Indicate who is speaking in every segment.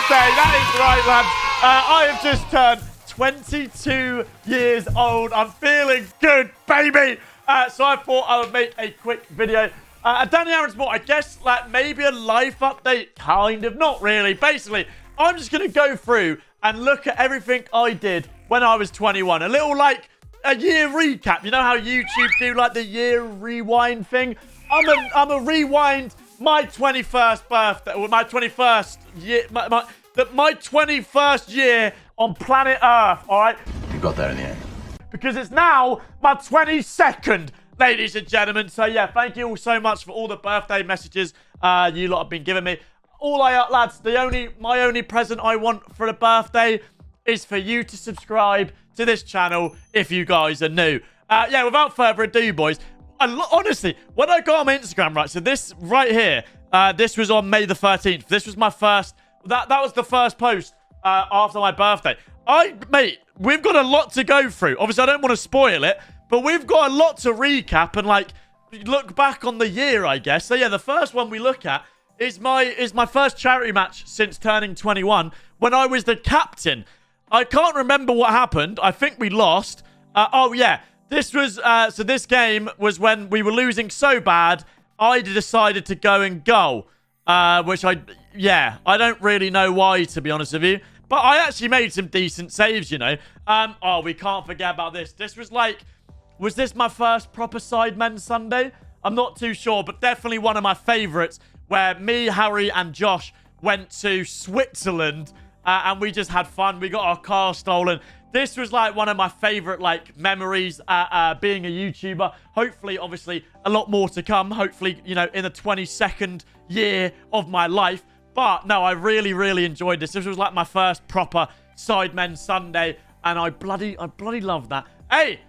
Speaker 1: birthday. That is right, lads. I have just turned 22 years old. I'm feeling good, baby. So I thought I would make a quick video. Danny Aaron Sport, I guess, like, maybe a life update. Kind of, not really. Basically, I'm just going to go through and look at everything I did when I was 21. A little, like, a year recap. You know how YouTube do, like, the year rewind thing? I'm a rewind my 21st birthday, or my 21st year, my 21st year on planet Earth, all right?
Speaker 2: You got there in the end.
Speaker 1: Because it's now my 22nd, ladies and gentlemen. So, yeah, thank you all so much for all the birthday messages you lot have been giving me. Lads, my only present I want for a birthday is for you to subscribe to this channel if you guys are new. Yeah, without further ado, boys, honestly, when I got on my Instagram, right, so this right here, this was on May the 13th. This was my first, that was the first post after my birthday. Mate, we've got a lot to go through. Obviously, I don't want to spoil it, but we've got a lot to recap and, like, look back on the year, I guess. So, yeah, the first one we look at is my first charity match since turning 21 when I was the captain. I can't remember what happened. I think we lost. Oh, yeah. This was, so this game was when we were losing so bad, I decided to go and goal. Which I don't really know why, to be honest with you. But I actually made some decent saves, you know. Oh, we can't forget about this. This was like, was this my first proper Sidemen Sunday? I'm not too sure, but definitely one of my favorites, where me, Harry, and Josh went to Switzerland, and we just had fun. We got our car stolen. This was, like, one of my favorite, like, memories being a YouTuber. Hopefully, obviously, a lot more to come. Hopefully, you know, in the 22nd year of my life. But, no, I really, really enjoyed this. This was, like, my first proper Sidemen Sunday, and I bloody love that. Hey,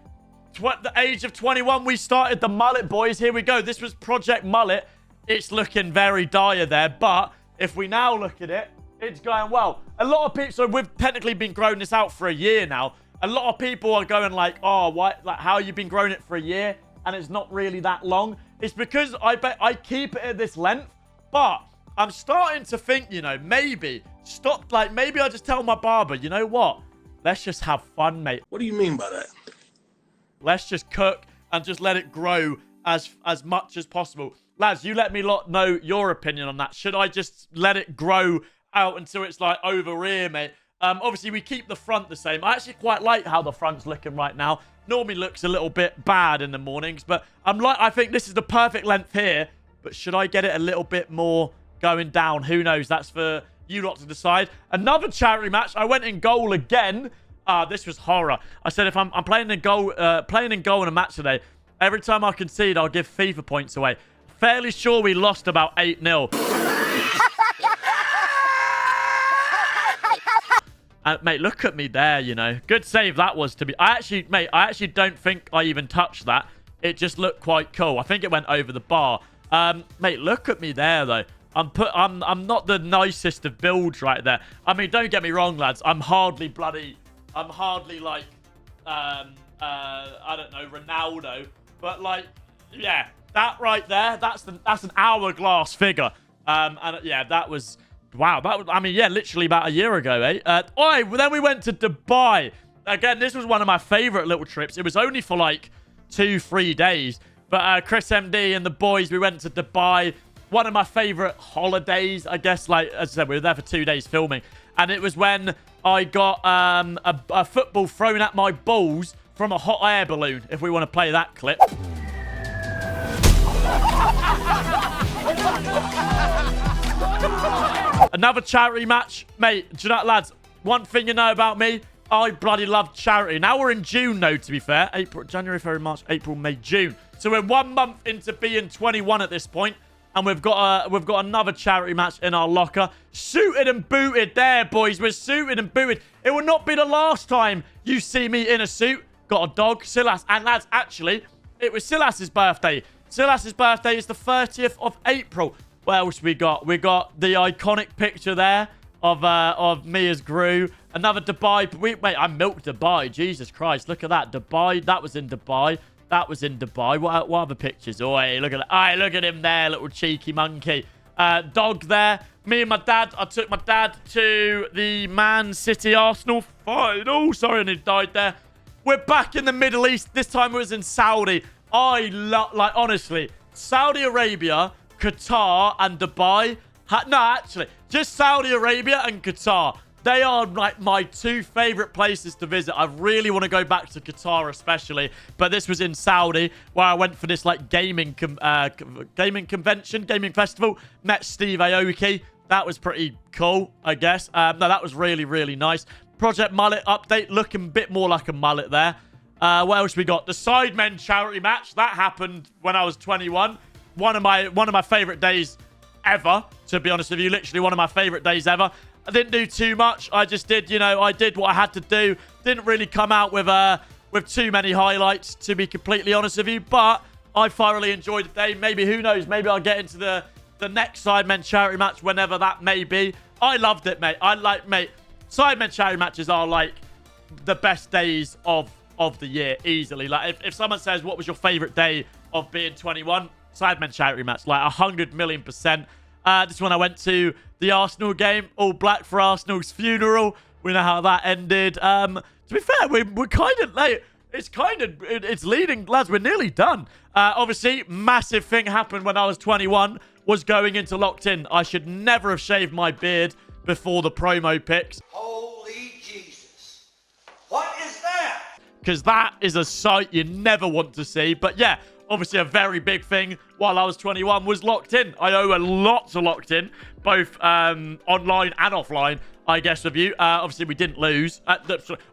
Speaker 1: the age of 21, we started the mullet, boys. Here we go. This was Project Mullet. It's looking very dire there, but if we now look at it, it's going well. A lot of people, so we've technically been growing this out for a year now. A lot of people are going like, oh, what? Like, how you been growing it for a year and it's not really that long? It's because I keep it at this length, but I'm starting to think, you know, maybe I just tell my barber, you know what? Let's just have fun, mate.
Speaker 3: What do you mean by that?
Speaker 1: Let's just cook and just let it grow as much as possible. Lads, you let me know your opinion on that. Should I just let it grow out until it's, like, over here, mate? Obviously, we keep the front the same. I actually quite like how the front's looking right now. Normally looks a little bit bad in the mornings, but I think this is the perfect length here. But should I get it a little bit more going down? Who knows? That's for you lot to decide. Another charity match. I went in goal again. This was horror. I said if I'm playing in goal in a match today, every time I concede, I'll give FIFA points away. Fairly sure we lost about 8-0. Mate, look at me there, you know. Good save that was to be. I actually don't think I even touched that. It just looked quite cool. I think it went over the bar. Mate, look at me there, though. I'm not the nicest of builds right there. I mean, don't get me wrong, lads. I'm hardly like, I don't know, Ronaldo. But, like, yeah. That right there, that's an hourglass figure. And yeah, that was, wow. That was, I mean, yeah, literally about a year ago, eh? Then we went to Dubai. Again, this was one of my favorite little trips. It was only for like 2-3 days. But Chris MD and the boys, we went to Dubai. One of my favorite holidays, I guess. Like, as I said, we were there for 2 days filming. And it was when I got a football thrown at my balls from a hot air balloon, if we want to play that clip. Another charity match. Mate, do you know, lads, one thing you know about me, I bloody love charity. Now we're in June, though, to be fair. January, February, March, April, May, June. So we're 1 month into being 21 at this point, and we've got another charity match in our locker. Suited and booted there, boys. We're suited and booted. It will not be the last time you see me in a suit. Got a dog, Silas. And lads, actually, it was Silas's birthday. Silas's birthday is the 30th of April. What else we got? We got the iconic picture there of me as Gru. Another Dubai. Wait, I milked Dubai. Jesus Christ. Look at that. Dubai. That was in Dubai. That was in Dubai. What other pictures? Oh, hey, look at that. Look at him there, little cheeky monkey. Dog there. Me and my dad, I took my dad to the Man City Arsenal final. Sorry, and he died there. We're back in the Middle East. This time it was in Saudi. Like, honestly, Saudi Arabia, Qatar, and Dubai. No, actually, just Saudi Arabia and Qatar. They are like my two favorite places to visit. I really want to go back to Qatar especially. But this was in Saudi where I went for this like gaming convention, gaming festival. Met Steve Aoki. That was pretty cool, I guess. No, that was really, really nice. Project Mullet update. Looking a bit more like a mullet there. What else we got? The Sidemen charity match. That happened when I was 21. One of my favorite days ever, to be honest with you. Literally one of my favorite days ever. I didn't do too much. I just did, you know, I did what I had to do. Didn't really come out with too many highlights, to be completely honest with you. But I thoroughly enjoyed the day. Maybe, who knows, maybe I'll get into the next Sidemen charity match whenever that may be. I loved it, mate. Mate, Sidemen charity matches are like the best days of the year, easily. Like, if someone says, what was your favorite day of being 21? Sidemen charity match, like 100 million %. This one I went to the Arsenal game, all black for Arsenal's funeral. We know how that ended. To be fair, we're kind of late. It's leading, lads. We're nearly done. Obviously, massive thing happened when I was 21, was going into locked in. I should never have shaved my beard before the promo pics.
Speaker 2: Holy Jesus. What is that?
Speaker 1: Because that is a sight you never want to see. But yeah, obviously a very big thing while I was 21 was locked in. I owe a lot to locked in, both online and offline, I guess, with you. Obviously, we didn't lose.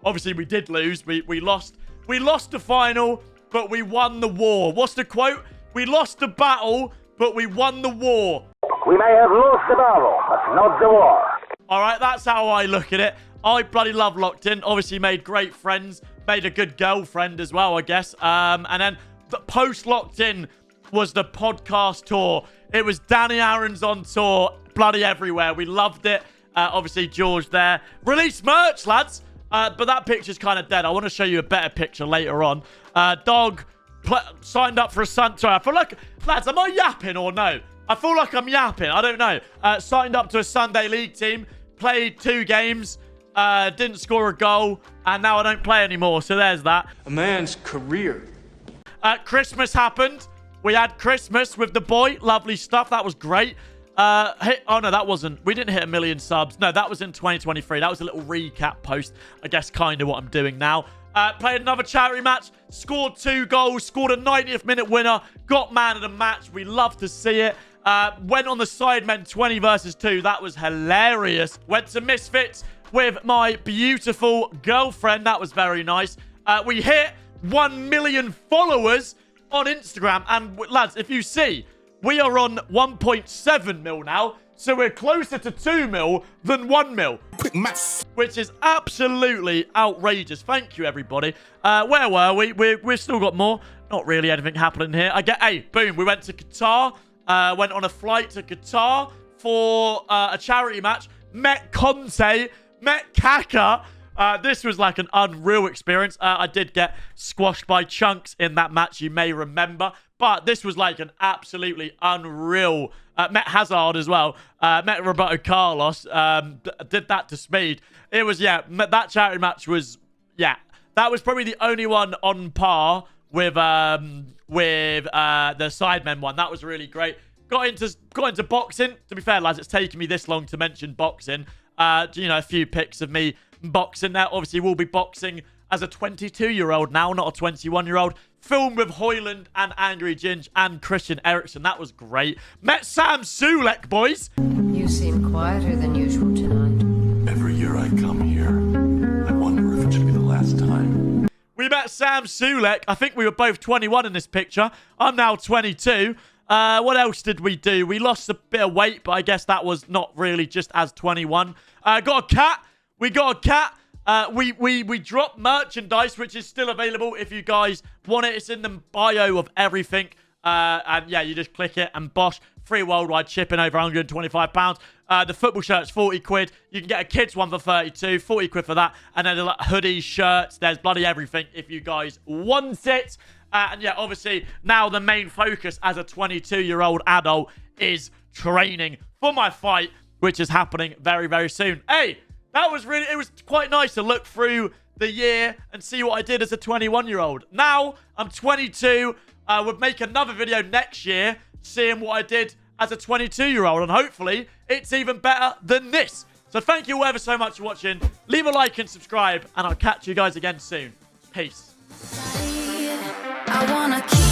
Speaker 1: Obviously, we did lose. We lost. We lost the final, but we won the war. What's the quote? We lost the battle, but we won the war.
Speaker 3: We may have lost the battle, but not the war.
Speaker 1: All right, that's how I look at it. I bloody love locked in. Obviously, made great friends. Made a good girlfriend as well, I guess. And then the post locked in was the podcast tour. It was Danny Aaron's on tour, bloody everywhere. We loved it. Obviously, George there. Released merch, lads. But that picture's kind of dead. I want to show you a better picture later on. Dog signed up for a Sun. Sorry, I feel like, lads, am I yapping or no? I feel like I'm yapping. I don't know. Signed up to a Sunday League team. Played 2 games. Didn't score a goal. And now I don't play anymore. So there's that.
Speaker 4: A man's career.
Speaker 1: Christmas happened. We had Christmas with the boy. Lovely stuff. That was great. Oh, no, that wasn't. We didn't hit 1 million subs. No, that was in 2023. That was a little recap post. I guess kind of what I'm doing now. Played another charity match. Scored 2 goals. Scored a 90th minute winner. Got man of the match. We love to see it. Went on the Sidemen 20 versus 2. That was hilarious. Went to Misfits with my beautiful girlfriend. That was very nice. We hit 1 million followers on Instagram. And lads, if you see, we are on 1.7 mil now. So we're closer to 2 mil than 1 mil.
Speaker 5: Quick maths.
Speaker 1: Which is absolutely outrageous. Thank you, everybody. Where were we? We've still got more. Not really anything happening here. Hey, boom. We went to Qatar. Went on a flight to Qatar for a charity match. Met Conte. Met Kaka. This was like an unreal experience. I did get squashed by Chunks in that match, you may remember. But this was like an absolutely unreal... met Hazard as well. Met Roberto Carlos. Did that to Speed. It was, yeah, that charity match was... Yeah, that was probably the only one on par with the Sidemen one. That was really great. Got into boxing. To be fair, lads, it's taken me this long to mention boxing. You know, a few pics of me boxing now. Obviously, we'll be boxing as a 22-year-old now, not a 21-year-old. Filmed with Hoyland and Angry Ginge and Christian Eriksen. That was great. Met Sam Sulek, boys.
Speaker 6: You seem quieter than usual tonight.
Speaker 5: Every year I come here, I wonder if it should be the last time.
Speaker 1: We met Sam Sulek. I think we were both 21 in this picture. I'm now 22. What else did we do? We lost a bit of weight, but I guess that was not really just as 21. Got a cat. We got a cat. We dropped merchandise, which is still available if you guys want it. It's in the bio of everything. And yeah, you just click it and bosh. Free worldwide shipping over £125. The football shirt's 40 quid. You can get a kids one for 32, 40 quid for that. And then like hoodies, shirts, there's bloody everything if you guys want it. And yeah, obviously now the main focus as a 22-year-old adult is training for my fight, which is happening very, very soon. Hey, that was really, it was quite nice to look through the year and see what I did as a 21-year-old. Now, I'm 22. We'll make another video next year, seeing what I did as a 22-year-old, and hopefully, it's even better than this. So thank you all ever so much for watching. Leave a like and subscribe, and I'll catch you guys again soon. Peace.
Speaker 4: I wanna keep